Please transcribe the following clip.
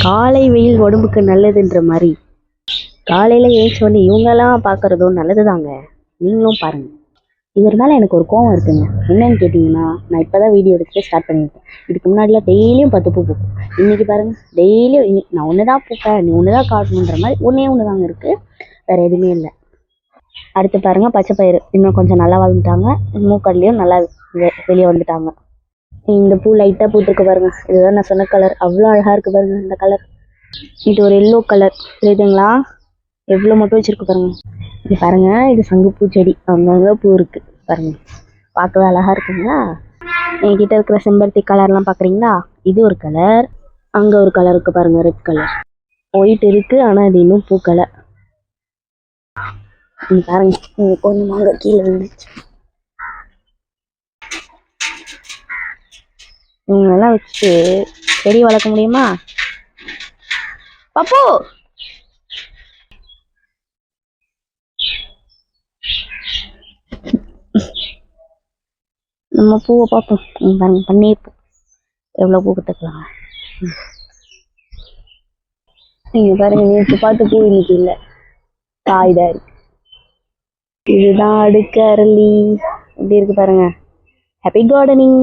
காலை வெயில் உடம்புக்கு நல்லதுன்ற மாதிரி காலையில் ஏழ்ச்சோடனே இவங்கெல்லாம் பார்க்குறதும் நல்லது தாங்க. நீங்களும் பாருங்கள். இவர் மேலே எனக்கு ஒரு கோவம் இருக்குங்க. என்னன்னு கேட்டிங்கன்னா, நான் இப்போ தான் வீடியோ எடுத்து ஸ்டார்ட் பண்ணியிருக்கேன். இதுக்கு முன்னாடிலாம் டெய்லியும் 10 பூ பூக்கும். இன்றைக்கி பாருங்கள், டெய்லியும் நான் ஒன்று தான் பூப்பேன், நீ ஒன்று தான் காட்டணுன்ற மாதிரி ஒன்று தாங்க இருக்குது, வேறு எதுவுமே இல்லை. அடுத்து பாருங்கள், பச்சை பயிறு இன்னும் கொஞ்சம் நல்லா வளர்ந்துட்டாங்க. மூக்கடலையும் நல்லா வெளியே வந்துட்டாங்க. இந்த பூ லைட்டாக பூத்துருக்கு பாருங்கள். இதுதான் நான் சொன்ன கலர். அவ்வளோ அழகாக இருக்குது பாருங்கள் இந்த கலர். இது ஒரு எல்லோ கலர் தெரியுதுங்களா? எவ்வளோ மட்டும் வச்சுருக்கு பாருங்கள். இது பாருங்கள், இது சங்குப்பூ செடி. அங்கங்கே பூ இருக்குது பாருங்கள், பார்க்கவே அழகாக இருக்குங்களா? என்கிட்ட இருக்கிற செம்பருத்தி கலர்லாம் பார்க்குறீங்களா? இது ஒரு கலர், அங்கே ஒரு கலர் இருக்குது பாருங்கள், ரெட் கலர். ஒயிட் இருக்குது, ஆனால் இது இன்னும் பூக்கலை. பாருங்க, கொஞ்சம் வாங்க கீழே விழுந்துச்சு. இவங்கெல்லாம் வச்சு செடி வளர்க்க முடியுமா? பாப்போ நம்ம பூவை பார்ப்போம். பாருங்க, பன்னீர் பூ எவ்வளோ பூ கற்றுக்கலாம். நீங்கள் பாருங்க, நேற்று பார்த்து பூ இன்னைக்கு இல்லை, காய்தான் இருக்கு. இதுதான் அடுக்கு அரளி. எப்படி இருக்கு பாருங்க. Happy gardening.